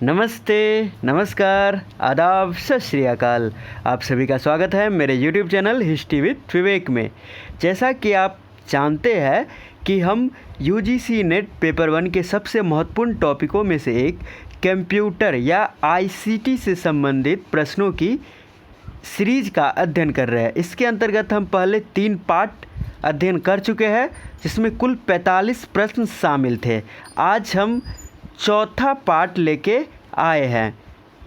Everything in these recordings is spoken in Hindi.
नमस्ते, नमस्कार, आदाब, सत श्री अकाल। आप सभी का स्वागत है मेरे यूट्यूब चैनल हिस्ट्री विद विवेक में। जैसा कि आप जानते हैं कि हम यूजीसी नेट पेपर 1 के सबसे महत्वपूर्ण टॉपिकों में से एक कंप्यूटर या आईसीटी से संबंधित प्रश्नों की सीरीज का अध्ययन कर रहे हैं। इसके अंतर्गत हम पहले 3 पार्ट अध्ययन कर चुके हैं जिसमें कुल 45 प्रश्न शामिल थे। आज हम चौथा पार्ट लेके आए हैं।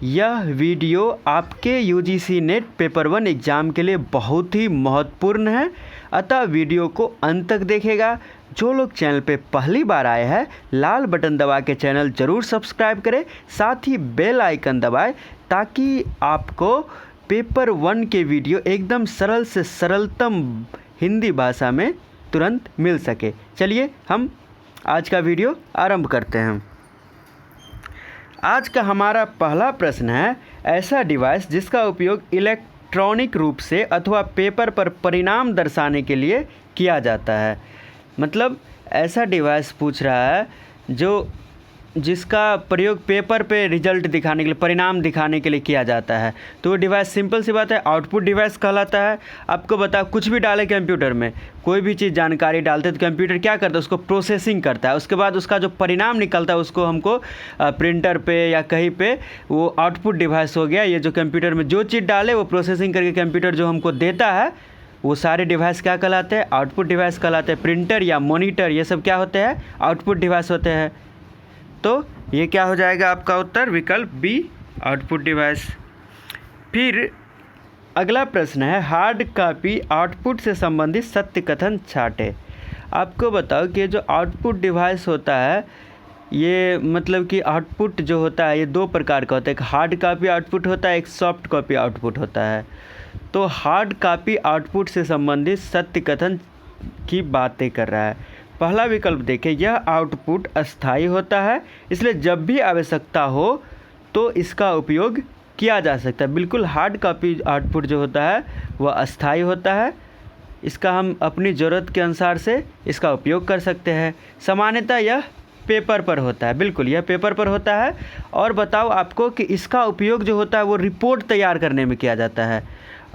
यह वीडियो आपके यूजीसी नेट पेपर 1 एग्ज़ाम के लिए बहुत ही महत्वपूर्ण है, अतः वीडियो को अंत तक देखेगा। जो लोग चैनल पे पहली बार आए हैं लाल बटन दबा के चैनल ज़रूर सब्सक्राइब करें, साथ ही बेल आइकन दबाएं ताकि आपको पेपर 1 के वीडियो एकदम सरल से सरलतम हिंदी भाषा में तुरंत मिल सके। चलिए हम आज का वीडियो आरंभ करते हैं। आज का हमारा पहला प्रश्न है, ऐसा डिवाइस जिसका उपयोग इलेक्ट्रॉनिक रूप से अथवा पेपर पर परिणाम दर्शाने के लिए किया जाता है। मतलब ऐसा डिवाइस पूछ रहा है जिसका प्रयोग पेपर पे रिजल्ट दिखाने के लिए, परिणाम दिखाने के लिए किया जाता है। तो वो डिवाइस सिंपल सी बात है आउटपुट डिवाइस कहलाता है। आपको बताओ, कुछ भी डाले कंप्यूटर में, कोई भी चीज़ जानकारी डालते हैं तो कंप्यूटर क्या करता है, उसको प्रोसेसिंग करता है। उसके बाद उसका जो परिणाम निकलता है उसको हमको प्रिंटर पे या कहीं पे वो आउटपुट डिवाइस हो गया। ये जो कंप्यूटर में जो चीज़ डाले वो प्रोसेसिंग करके कंप्यूटर जो हमको देता है वो सारे डिवाइस क्या कहलाते हैं, आउटपुट डिवाइस कहलाते हैं। प्रिंटर या मॉनिटर ये सब क्या होते हैं, आउटपुट डिवाइस होते हैं। तो ये क्या हो जाएगा आपका उत्तर, विकल्प बी, आउटपुट डिवाइस। फिर अगला प्रश्न है, हार्ड कॉपी आउटपुट से संबंधित सत्य कथन छाटे। आपको बताओ कि जो आउटपुट डिवाइस होता है ये मतलब कि आउटपुट जो होता है ये 2 प्रकार का होता है। एक हार्ड कॉपी आउटपुट होता है, एक सॉफ्ट कॉपी आउटपुट होता है। तो हार्ड कॉपी आउटपुट से संबंधित सत्य कथन की बातें कर रहा है। पहला विकल्प देखें, यह आउटपुट अस्थायी होता है, इसलिए जब भी आवश्यकता हो तो इसका उपयोग किया जा सकता है। बिल्कुल, हार्ड कॉपी आउटपुट जो होता है वह अस्थायी होता है, इसका हम अपनी ज़रूरत के अनुसार से इसका उपयोग कर सकते हैं। सामान्यतः यह पेपर पर होता है, बिल्कुल यह पेपर पर होता है। और बताओ आपको कि इसका उपयोग जो होता है वो रिपोर्ट तैयार करने में किया जाता है।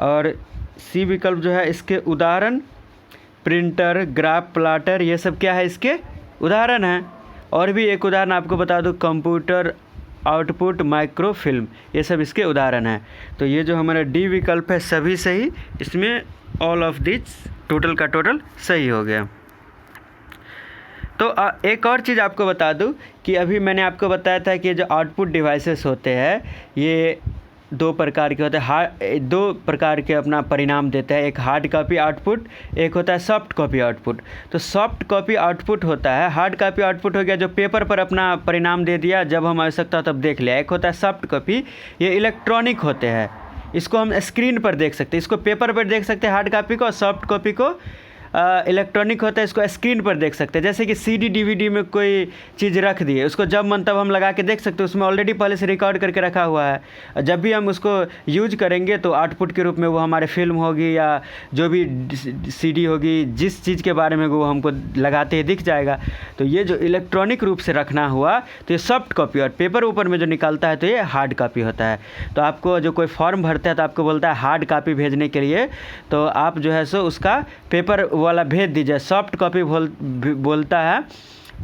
और सी विकल्प जो है, इसके उदाहरण प्रिंटर, ग्राफ प्लाटर ये सब क्या है, इसके उदाहरण हैं। और भी एक उदाहरण आपको बता दूं, कंप्यूटर आउटपुट माइक्रोफिल्म, ये सब इसके उदाहरण हैं। तो ये जो हमारा डी विकल्प है सभी सही, इसमें ऑल ऑफ दिस टोटल का टोटल सही हो गया। तो एक और चीज़ आपको बता दूं कि अभी मैंने आपको बताया था कि जो आउटपुट डिवाइसेस होते हैं ये 2 प्रकार के होते हैं। 2 प्रकार के अपना परिणाम देते हैं, एक हार्ड कॉपी आउटपुट, एक होता है सॉफ्ट कॉपी आउटपुट। तो सॉफ्ट कॉपी आउटपुट होता है, हार्ड कॉपी आउटपुट हो गया जो पेपर पर अपना परिणाम दे दिया, जब हम आवश्यकता तब देख लिया। एक होता है सॉफ्ट कॉपी, ये इलेक्ट्रॉनिक होते हैं, इसको हम स्क्रीन पर देख सकते हैं। इसको पेपर पर देख सकते हैं हार्ड कॉपी को, और सॉफ्ट कॉपी को इलेक्ट्रॉनिक होता है, इसको स्क्रीन पर देख सकते हैं। जैसे कि सीडी डीवीडी में कोई चीज़ रख दी है, उसको जब मन तब हम लगा के देख सकते हैं, उसमें ऑलरेडी पहले से रिकॉर्ड करके रखा हुआ है। जब भी हम उसको यूज करेंगे तो आउटपुट के रूप में वो हमारे फिल्म होगी या जो भी सीडी होगी, जिस चीज़ के बारे में वो हमको लगाते ही दिख जाएगा। तो ये जो इलेक्ट्रॉनिक रूप से रखना हुआ तो ये सॉफ्ट कॉपी, और पेपर ऊपर में जो निकलता है तो ये हार्ड कॉपी होता है। तो आपको जो कोई फॉर्म भरता है तो आपको बोलता है हार्ड कॉपी भेजने के लिए, तो आप जो है सो उसका पेपर वाला भेज दीजिए। सॉफ्ट कॉपी बोलता है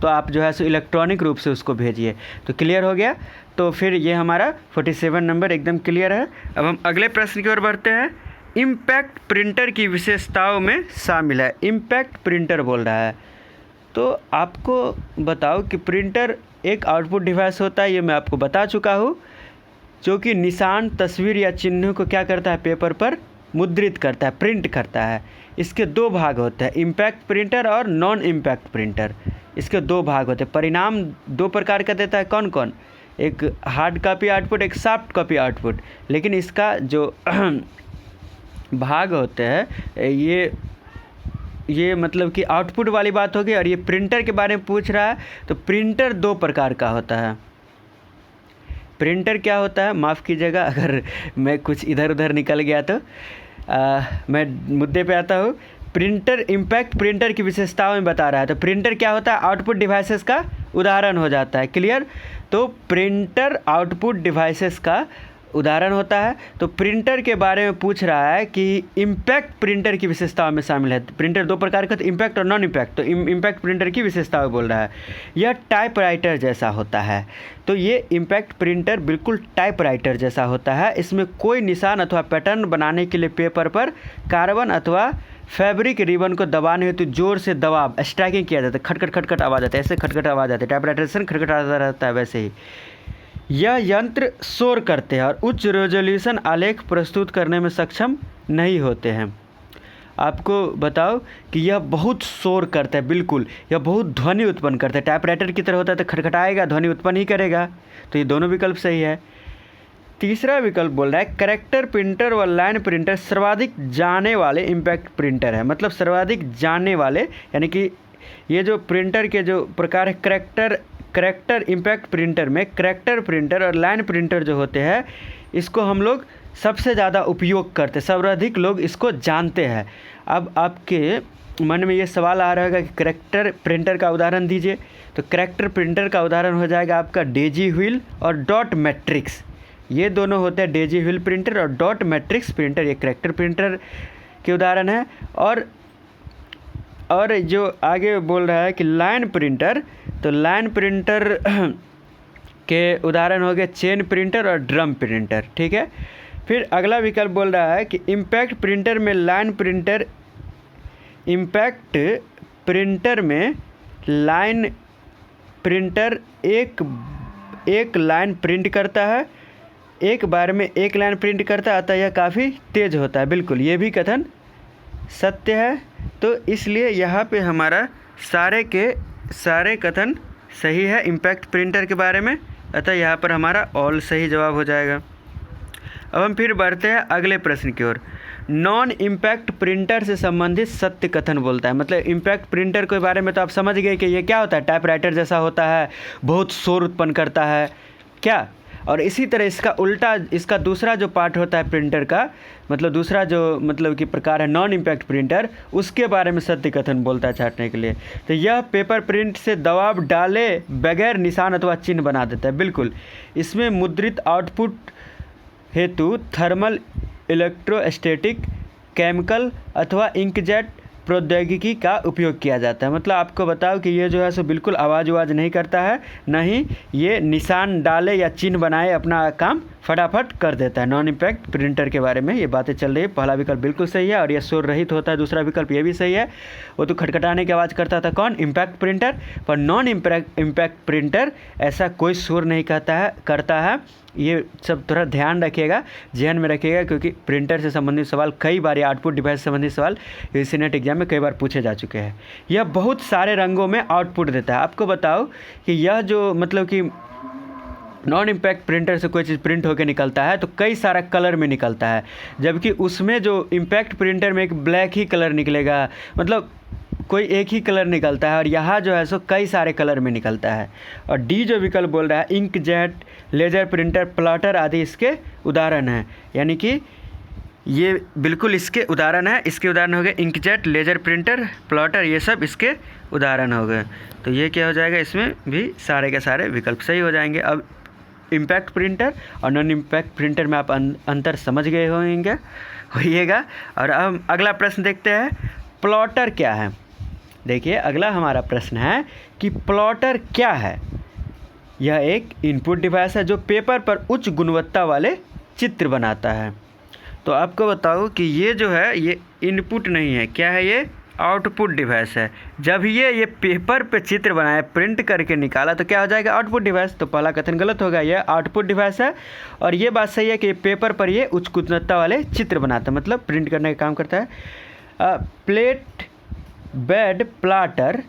तो आप जो है सो इलेक्ट्रॉनिक रूप से उसको भेजिए। तो क्लियर हो गया। तो फिर ये हमारा 47 नंबर एकदम क्लियर है। अब हम अगले प्रश्न की ओर बढ़ते हैं। इम्पैक्ट प्रिंटर की विशेषताओं में शामिल है। इम्पैक्ट प्रिंटर बोल रहा है, तो आपको बताओ कि प्रिंटर एक आउटपुट डिवाइस होता है, ये मैं आपको बता चुका हूँ, जो कि निशान, तस्वीर या चिन्हों को क्या करता है, पेपर पर मुद्रित करता है, प्रिंट करता है। इसके 2 भाग होते हैं, इम्पैक्ट प्रिंटर और नॉन इम्पैक्ट प्रिंटर। इसके 2 भाग होते हैं। परिणाम 2 प्रकार का देता है, कौन कौन, एक हार्ड कॉपी आउटपुट, एक सॉफ्ट कॉपी आउटपुट। लेकिन इसका जो भाग होते हैं ये मतलब कि आउटपुट वाली बात होगी। और ये प्रिंटर के बारे में पूछ रहा है, तो प्रिंटर 2 प्रकार का होता है। प्रिंटर क्या होता है, माफ़ कीजिएगा अगर मैं कुछ इधर उधर निकल गया तो मैं मुद्दे पे आता हूँ। प्रिंटर इम्पैक्ट प्रिंटर की विशेषताओं में बता रहा है। तो प्रिंटर क्या होता है, आउटपुट डिवाइसेस का उदाहरण हो जाता है। क्लियर? तो प्रिंटर आउटपुट डिवाइसेस का उदाहरण होता है। तो प्रिंटर के बारे में पूछ रहा है कि इम्पैक्ट प्रिंटर की विशेषताओं में शामिल है। प्रिंटर दो प्रकार का, तो इम्पैक्ट और नॉन इम्पैक्ट। तो इम्पैक्ट प्रिंटर की विशेषताएं बोल रहा है। यह टाइपराइटर जैसा होता है। तो ये इम्पैक्ट प्रिंटर बिल्कुल टाइपराइटर जैसा होता है। इसमें कोई निशान अथवा पैटर्न बनाने के लिए पेपर पर कार्बन अथवा फैब्रिक रिबन को दबाने हेतु जोर से दबाव स्ट्राइकिंग किया जाता है। खटखट खटखट आवाज़ आता है, ऐसे खटखट आवाज़ आती है। टाइपराइटर से खटखट आता रहता है, वैसे ही यह यंत्र शोर करते हैं और उच्च रेजोल्यूशन आलेख प्रस्तुत करने में सक्षम नहीं होते हैं। आपको बताओ कि यह बहुत शोर करता है, बिल्कुल यह बहुत ध्वनि उत्पन्न करता है। टाइपराइटर की तरह होता है तो खटखटाएगा, ध्वनि उत्पन्न ही करेगा। तो ये दोनों विकल्प सही है। तीसरा विकल्प बोल रहा है कैरेक्टर प्रिंटर व लाइन प्रिंटर सर्वाधिक जाने वाले इम्पैक्ट प्रिंटर है। मतलब सर्वाधिक जाने वाले, यानी कि ये जो प्रिंटर के जो प्रकार है, करेक्टर इम्पैक्ट प्रिंटर में करेक्टर प्रिंटर और लाइन प्रिंटर जो होते हैं, इसको हम लोग सबसे ज़्यादा उपयोग करते हैं, सर्वाधिक लोग इसको जानते हैं। अब आपके मन में ये सवाल आ रहा होगा कि करेक्टर प्रिंटर का उदाहरण दीजिए। तो करेक्टर प्रिंटर का उदाहरण हो जाएगा आपका डेजी व्हील और डॉट मैट्रिक्स। ये दोनों होते हैं डेजी व्हील प्रिंटर और डॉट मैट्रिक्स प्रिंटर। ये करेक्टर प्रिंटर के उदाहरण है। और जो आगे बोल रहा है कि लाइन प्रिंटर, तो लाइन प्रिंटर के उदाहरण हो गए चेन प्रिंटर और ड्रम प्रिंटर। ठीक है। फिर अगला विकल्प बोल रहा है कि इम्पैक्ट प्रिंटर में लाइन प्रिंटर एक लाइन प्रिंट करता है, एक बार में एक लाइन प्रिंट करता है, अतः यह काफ़ी तेज़ होता है। बिल्कुल ये भी कथन सत्य है। तो इसलिए यहाँ पे हमारा सारे के सारे कथन सही है इम्पैक्ट प्रिंटर के बारे में, अतः यहाँ पर हमारा ऑल सही जवाब हो जाएगा। अब हम फिर बढ़ते हैं अगले प्रश्न की ओर। नॉन इम्पैक्ट प्रिंटर से संबंधित सत्य कथन बोलता है। मतलब इम्पैक्ट प्रिंटर के बारे में तो आप समझ गए कि ये क्या होता है, टाइपराइटर जैसा होता है, बहुत शोर उत्पन्न करता है क्या। और इसी तरह इसका उल्टा, इसका दूसरा जो पार्ट होता है प्रिंटर का, मतलब दूसरा जो मतलब कि प्रकार है नॉन इम्पैक्ट प्रिंटर, उसके बारे में सत्य कथन बोलता है छाँटने के लिए। तो यह पेपर प्रिंट से दबाव डाले बगैर निशान अथवा चिन्ह बना देता है। बिल्कुल इसमें मुद्रित आउटपुट हेतु थर्मल, इलेक्ट्रोस्टैटिक, केमिकल अथवा इंकजेट प्रौद्योगिकी का उपयोग किया जाता है। मतलब आपको बताओ कि ये जो है सो बिल्कुल आवाज़ नहीं करता है, नहीं ये निशान डाले या चिन्ह बनाए अपना काम फटाफट कर देता है। नॉन इम्पैक्ट प्रिंटर के बारे में ये बातें चल रही है। पहला विकल्प बिल्कुल सही है और ये शोर रहित होता है। दूसरा विकल्प ये भी सही है, वो तो खटखटाने की आवाज़ करता था कौन, इम्पैक्ट प्रिंटर। पर नॉन इम्पैक्ट प्रिंटर ऐसा कोई शोर नहीं करता है। ये सब थोड़ा ध्यान रखिएगा, ध्यान में रखिएगा, क्योंकि प्रिंटर से संबंधित सवाल कई बार या आउटपुट डिवाइस से संबंधित सवाल यूजीसी नेट एग्जाम में कई बार पूछे जा चुके हैं। यह बहुत सारे रंगों में आउटपुट देता है। आपको बताओ कि यह जो मतलब कि नॉन इम्पैक्ट प्रिंटर से कोई चीज़ प्रिंट होकर निकलता है तो कई सारा कलर में निकलता है, जबकि उसमें जो इम्पैक्ट प्रिंटर में एक ब्लैक ही कलर निकलेगा, मतलब कोई एक ही कलर निकलता है। और यहाँ जो है सो कई सारे कलर में निकलता है। और डी जो विकल्प बोल रहा है इंकजेट, लेजर प्रिंटर, प्लॉटर आदि इसके उदाहरण हैं। यानी कि ये बिल्कुल इसके उदाहरण है। इसके उदाहरण हो गए इंकजेट, लेजर प्रिंटर, प्लॉटर, ये सब इसके उदाहरण हो गए। तो ये क्या हो जाएगा, इसमें भी सारे के सारे विकल्प सही हो जाएंगे। अब इम्पैक्ट प्रिंटर और नॉन इम्पैक्ट प्रिंटर में आप अंतर समझ गए होइएगा। और अब हम अगला प्रश्न देखते हैं, प्लॉटर क्या है। देखिए अगला हमारा प्रश्न है कि प्लॉटर क्या है। यह एक इनपुट डिवाइस है जो पेपर पर उच्च गुणवत्ता वाले चित्र बनाता है। तो आपको बताओ कि ये जो है ये इनपुट नहीं है, क्या है, ये आउटपुट डिवाइस है। जब ये पेपर पे चित्र बनाया, प्रिंट करके निकाला, तो क्या हो जाएगा, आउटपुट डिवाइस। तो पहला कथन गलत होगा, ये आउटपुट डिवाइस है। और ये बात सही है कि पेपर पर ये उच्च गुणवत्ता वाले चित्र बनाता है, मतलब प्रिंट करने का काम करता है। Plate bed plotter,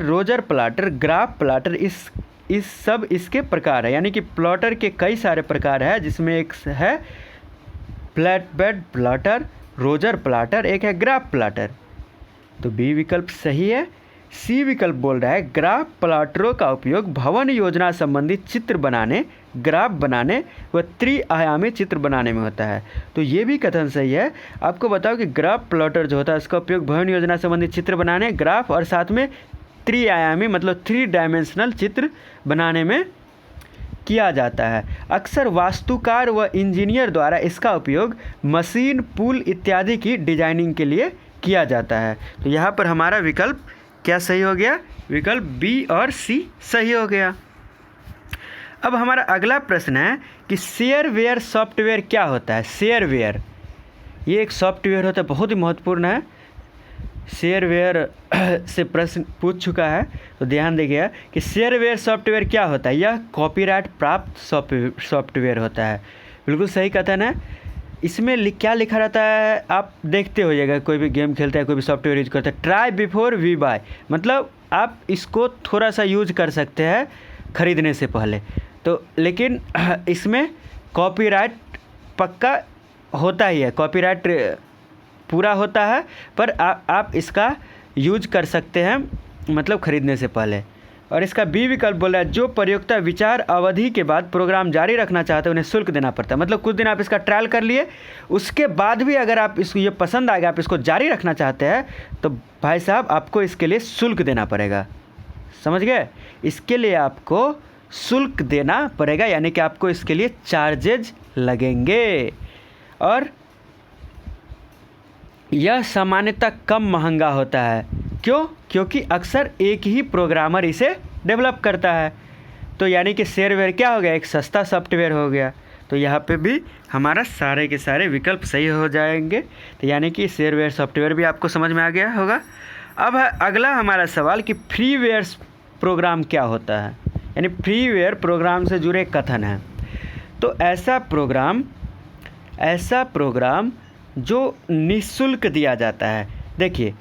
roger plotter, graph plotter, इस सब इसके प्रकार है। यानी कि प्लॉटर के कई सारे प्रकार है, जिसमें एक है flat bed plotter, roger plotter, एक है ग्राफ प्लाटर। तो बी विकल्प सही है। सी विकल्प बोल रहा है ग्राफ प्लाटरों का उपयोग भवन योजना संबंधित चित्र बनाने, ग्राफ बनाने व त्रिआयामी चित्र बनाने में होता है। तो ये भी कथन सही है। आपको बताओ कि ग्राफ प्लॉटर जो होता है उसका उपयोग भवन योजना संबंधित चित्र बनाने, ग्राफ और साथ में त्रिआयामी मतलब 3 डायमेंशनल चित्र बनाने में किया जाता है। अक्सर वास्तुकार व इंजीनियर द्वारा इसका उपयोग मशीन, पुल इत्यादि की डिजाइनिंग के लिए किया जाता है। तो यहाँ पर हमारा विकल्प क्या सही हो गया? विकल्प बी और सी सही हो गया। अब हमारा अगला प्रश्न है कि शेयरवेयर सॉफ्टवेयर क्या होता है? शेयरवेयर ये एक सॉफ्टवेयर होता है, बहुत ही महत्वपूर्ण है। शेयरवेयर से प्रश्न पूछ चुका है, तो ध्यान देखिएगा कि शेयरवेयर सॉफ्टवेयर क्या होता है। यह कॉपीराइट प्राप्त सॉफ्टवेयर होता है। बिल्कुल सही कथन है। इसमें क्या लिखा रहता है आप देखते होइएगा, कोई भी गेम खेलता है, कोई भी सॉफ्टवेयर यूज करता है, ट्राई बिफोर वी बाय, मतलब आप इसको थोड़ा सा यूज कर सकते हैं ख़रीदने से पहले। तो लेकिन इसमें कॉपीराइट पक्का होता ही है, कॉपीराइट पूरा होता है, पर आप इसका यूज कर सकते हैं मतलब ख़रीदने से पहले। और इसका बी विकल्प बोल रहा है जो प्रयोक्ता विचार अवधि के बाद प्रोग्राम जारी रखना चाहते हैं उन्हें शुल्क देना पड़ता है। मतलब कुछ दिन आप इसका ट्रायल कर लिए, उसके बाद भी अगर आप इसको ये पसंद आ गया, आप इसको जारी रखना चाहते हैं, तो भाई साहब आपको इसके लिए शुल्क देना पड़ेगा। समझ गए? इसके लिए आपको शुल्क देना पड़ेगा, यानी कि आपको इसके लिए चार्जेज लगेंगे। और यह सामान्यतः कम महंगा होता है। क्यों? क्योंकि अक्सर एक ही प्रोग्रामर इसे डेवलप करता है। तो यानी कि शेयरवेयर क्या हो गया? एक सस्ता सॉफ्टवेयर हो गया। तो यहाँ पे भी हमारा सारे के सारे विकल्प सही हो जाएंगे। तो यानी कि शेयरवेयर सॉफ्टवेयर भी आपको समझ में आ गया होगा। अब अगला हमारा सवाल कि फ्रीवेयर प्रोग्राम क्या होता है, यानी फ्रीवेयर प्रोग्राम से जुड़े कथन हैं। तो ऐसा प्रोग्राम जो निःशुल्क दिया जाता है। देखिए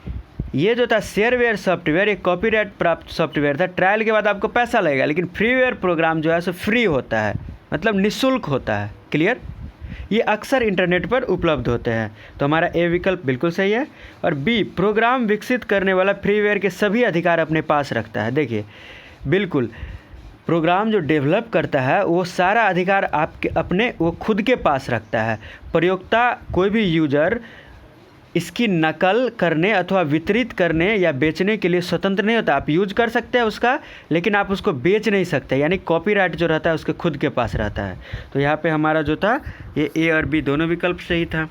ये जो था शेयरवेयर सॉफ्टवेयर, एक कॉपीराइट प्राप्त सॉफ्टवेयर था, ट्रायल के बाद आपको पैसा लगेगा, लेकिन फ्रीवेयर प्रोग्राम जो है सो फ्री होता है, मतलब निःशुल्क होता है। क्लियर? ये अक्सर इंटरनेट पर उपलब्ध होते हैं। तो हमारा ए विकल्प बिल्कुल सही है। और बी प्रोग्राम विकसित करने वाला फ्रीवेयर के सभी अधिकार अपने पास रखता है। देखिए बिल्कुल, प्रोग्राम जो डेवलप करता है वो सारा अधिकार आपके अपने वो खुद के पास रखता है। प्रयोक्ता कोई भी यूजर इसकी नकल करने अथवा वितरित करने या बेचने के लिए स्वतंत्र नहीं होता। आप यूज कर सकते हैं उसका, लेकिन आप उसको बेच नहीं सकते, यानी कॉपीराइट जो रहता है उसके खुद के पास रहता है। तो यहाँ पे हमारा जो था ये ए और बी दोनों विकल्प सही था।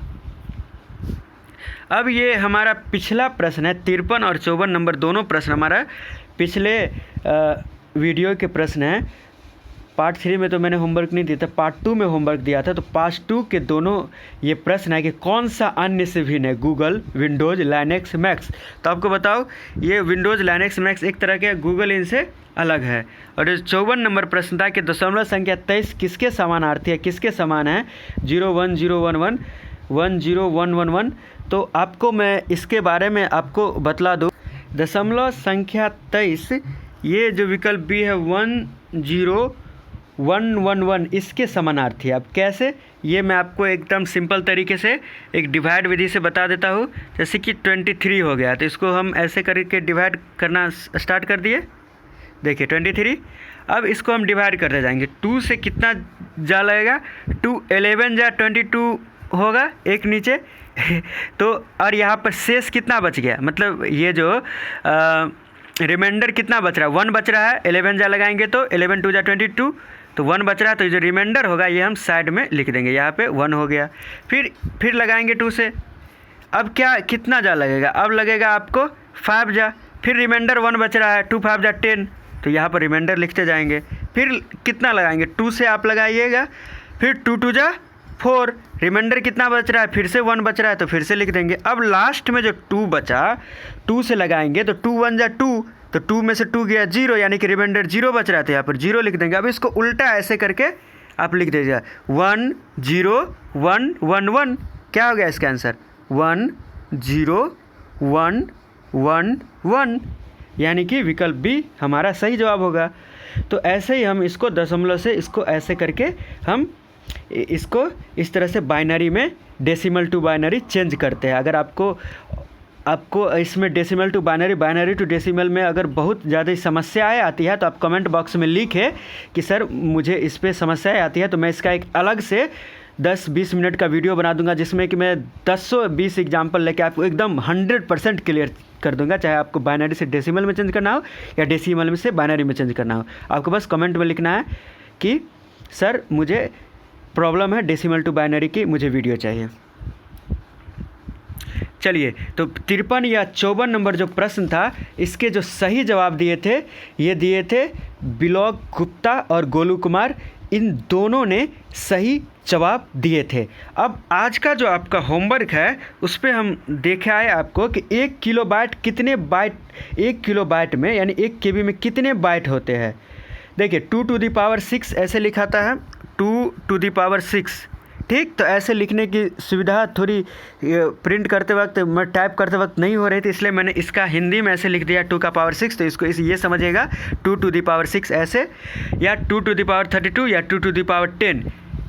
अब ये हमारा पिछला प्रश्न है, 53 और 54 नंबर दोनों प्रश्न हमारा पिछले वीडियो के प्रश्न हैं। पार्ट 3 में तो मैंने होमवर्क नहीं दिया था, पार्ट 2 में होमवर्क दिया था। तो पार्ट 2 के दोनों ये प्रश्न है कि कौन सा अन्य से भिन्न है गूगल, विंडोज़, लाइनेक्स, मैक्स। तो आपको बताओ ये विंडोज़, लाइनेक्स, मैक्स एक तरह के, गूगल इनसे अलग है। और ये 54 नंबर प्रश्न था कि दशमलव संख्या 23 किसके समानार्थी है, किसके समान है? 01011 10111। तो आपको मैं इसके बारे में आपको बतला दूँ। दशमलव संख्या 23 ये जो विकल्प बी है 10111 इसके समानार्थी। अब कैसे, ये मैं आपको एकदम सिंपल तरीके से एक डिवाइड विधि से बता देता हूँ। जैसे कि 23 हो गया, तो इसको हम ऐसे करके डिवाइड करना स्टार्ट कर दिए। देखिए 23, अब इसको हम डिवाइड करते जाएंगे। 2 से कितना जा लगेगा? 2 11 जा 22 होगा, एक नीचे तो और यहाँ पर शेष कितना बच गया, मतलब ये जो रिमाइंडर कितना बच रहा है? 1 बच रहा है। 11 जा लगाएंगे तो 11 2 जा 22, तो 1 बच रहा है। तो ये जो रिमाइंडर होगा ये हम साइड में लिख देंगे, यहाँ पे 1 हो गया। फिर लगाएंगे 2 से, अब क्या कितना जा लगेगा? अब लगेगा आपको 5 जा, फिर रिमाइंडर 1 बच रहा है, 2 5 जा 10, तो यहाँ पर रिमाइंडर लिखते जाएंगे। फिर कितना लगाएंगे? 2 से आप लगाइएगा, फिर 2 2 जा 4, रिमाइंडर कितना बच रहा है? फिर से 1 बच रहा है, तो फिर से लिख देंगे। अब लास्ट में जो 2 बचा, 2 से लगाएंगे तो 2 1 जा 2, तो 2 में से 2 गया 0, यानी कि रिमाइंडर 0 बच रहा है, तो यहाँ पर 0 लिख देंगे। अब इसको उल्टा ऐसे करके आप लिख दीजिएगा 1 0 1 1 1। क्या हो गया इसका आंसर? 1 0 1 1 1, यानी कि विकल्प बी हमारा सही जवाब होगा। तो ऐसे ही हम इसको दशमलव से इसको ऐसे करके हम इसको इस तरह से बाइनरी में डेसिमल टू बाइनरी चेंज करते हैं। अगर आपको इसमें decimal to binary, binary to decimal में अगर बहुत ज़्यादा समस्याएं आती है तो आप कमेंट बॉक्स में लिखें कि सर मुझे इस पर समस्याएं आती है, तो मैं इसका एक अलग से 10-20 मिनट का वीडियो बना दूंगा जिसमें कि मैं 10-20 एग्जाम्पल लेके आपको एकदम 100% क्लियर कर दूंगा। चाहे आपको बाइनरी से डेसिमल में चेंज करना हो या डेसिमल में से बाइनरी में चेंज करना हो, आपको बस कमेंट में लिखना है कि सर मुझे प्रॉब्लम है डेसिमल टू बाइनरी की, मुझे वीडियो चाहिए। चलिए, तो 53 या 54 नंबर जो प्रश्न था, इसके जो सही जवाब दिए थे, ये दिए थे बिलोक गुप्ता और गोलू कुमार। इन दोनों ने सही जवाब दिए थे। अब आज का जो आपका होमवर्क है उस पर हम देखे आए आपको कि 1 किलोबाइट कितने बाइट, 1 किलोबाइट में यानी 1 केबी में कितने बाइट होते हैं। देखिए 2 टू द पावर 6 ऐसे लिखाता है, 2 टू द पावर 6, ठीक। तो ऐसे लिखने की सुविधा थोड़ी प्रिंट करते वक्त, मैं टाइप करते वक्त नहीं हो रही थी, इसलिए मैंने इसका हिंदी में ऐसे लिख दिया 2 का पावर 6। तो इसको ये समझिएगा 2 टू द पावर 6 ऐसे, या 2 टू द पावर 32, या 2 टू द पावर 10,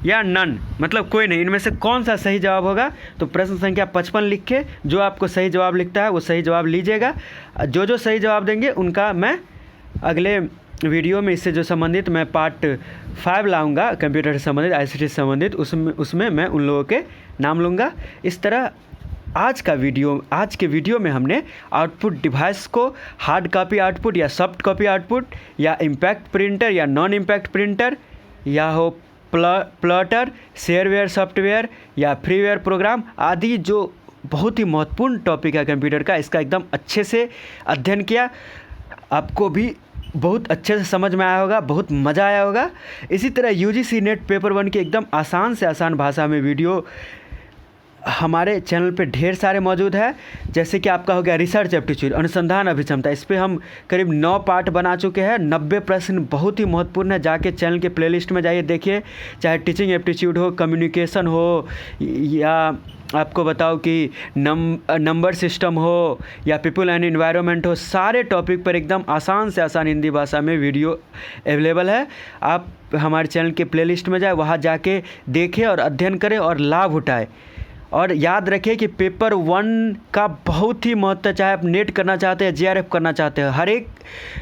या नन, मतलब कोई नहीं। इनमें से कौन सा सही जवाब होगा। तो प्रश्न संख्या 55 लिख के जो आपको सही जवाब लिखता है वो सही जवाब लीजिएगा। जो सही जवाब देंगे उनका मैं अगले वीडियो में इससे जो संबंधित मैं पार्ट 5 लाऊंगा, कंप्यूटर से संबंधित, ICT से संबंधित, उसमें मैं उन लोगों के नाम लूँगा। इस तरह आज के वीडियो में हमने आउटपुट डिवाइस को हार्ड कॉपी आउटपुट या सॉफ्ट कॉपी आउटपुट या इम्पैक्ट प्रिंटर या नॉन इम्पैक्ट प्रिंटर या हो प्लॉटर, शेयरवेयर सॉफ्टवेयर या फ्रीवेयर प्रोग्राम आदि जो बहुत ही महत्वपूर्ण टॉपिक है कंप्यूटर का, इसका एकदम अच्छे से अध्ययन किया। आपको भी बहुत अच्छे से समझ में आया होगा, बहुत मज़ा आया होगा। इसी तरह UGC नेट पेपर 1 की एकदम आसान से आसान भाषा में वीडियो हमारे चैनल पे ढेर सारे मौजूद है। जैसे कि आपका हो गया रिसर्च एप्टीट्यूड, अनुसंधान अभिक्षमता, इस पर हम करीब 9 पार्ट बना चुके हैं। 90 प्रश्न बहुत ही महत्वपूर्ण है, जाके चैनल के प्लेलिस्ट में जाइए देखिए। चाहे टीचिंग एप्टीट्यूड हो, कम्युनिकेशन हो, या आपको बताओ कि नंबर सिस्टम हो या पीपल एंड एनवायरनमेंट हो, सारे टॉपिक पर एकदम आसान से आसान हिंदी भाषा में वीडियो अवेलेबल है। आप हमारे चैनल के प्लेलिस्ट में जाए, वहाँ जाके देखें और अध्ययन करें और लाभ उठाएं। और याद रखें कि पेपर 1 का बहुत ही महत्व, चाहे आप नेट करना चाहते हैं, JRF करना चाहते हैं, हर एक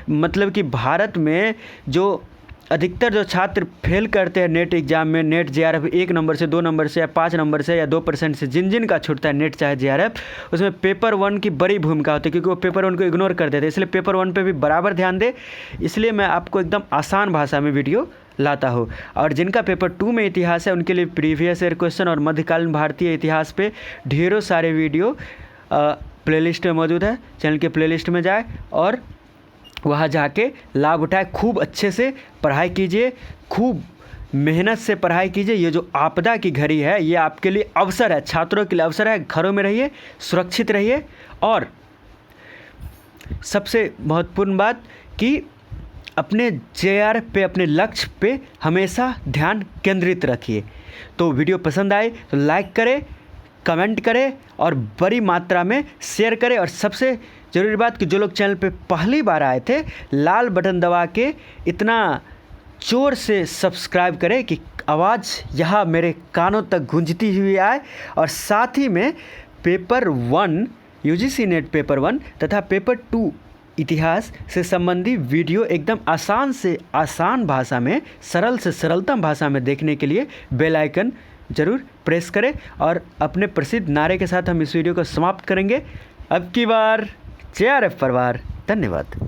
मतलब कि भारत में जो अधिकतर जो छात्र फेल करते हैं नेट एग्ज़ाम में, नेट JRF 1 नंबर से, 2 नंबर से या 5 नंबर से या 2% से, जिन का छूटता है नेट चाहे JRF, उसमें पेपर 1 की बड़ी भूमिका होती है, क्योंकि वो पेपर 1 को इग्नोर कर देते हैं। इसलिए पेपर 1 पे भी बराबर ध्यान दे। इसलिए मैं आपको एकदम आसान भाषा में वीडियो लाता हूँ। और जिनका पेपर 2 में इतिहास है उनके लिए प्रीवियस ईयर क्वेश्चन और मध्यकालीन भारतीय इतिहास पे ढेरों सारे वीडियो प्लेलिस्ट में मौजूद है। चैनल के प्लेलिस्ट में जाए और वहाँ जाके लाभ उठाए। खूब अच्छे से पढ़ाई कीजिए, खूब मेहनत से पढ़ाई कीजिए। ये जो आपदा की घड़ी है ये आपके लिए अवसर है, छात्रों के लिए अवसर है। घरों में रहिए, सुरक्षित रहिए, और सबसे महत्वपूर्ण बात कि अपने JRF पे, अपने लक्ष्य पे हमेशा ध्यान केंद्रित रखिए। तो वीडियो पसंद आए तो लाइक करें, कमेंट करें और बड़ी मात्रा में शेयर करें। और सबसे ज़रूरी बात कि जो लोग चैनल पे पहली बार आए थे, लाल बटन दबा के इतना ज़ोर से सब्सक्राइब करें कि आवाज़ यहाँ मेरे कानों तक गूंजती हुई आए। और साथ ही में पेपर 1 UGC नेट पेपर 1 तथा पेपर 2 इतिहास से संबंधी वीडियो एकदम आसान से आसान भाषा में, सरल से सरलतम भाषा में देखने के लिए बेल आइकन ज़रूर प्रेस करें। और अपने प्रसिद्ध नारे के साथ हम इस वीडियो को समाप्त करेंगे। अब की बार JRF परिवार। धन्यवाद।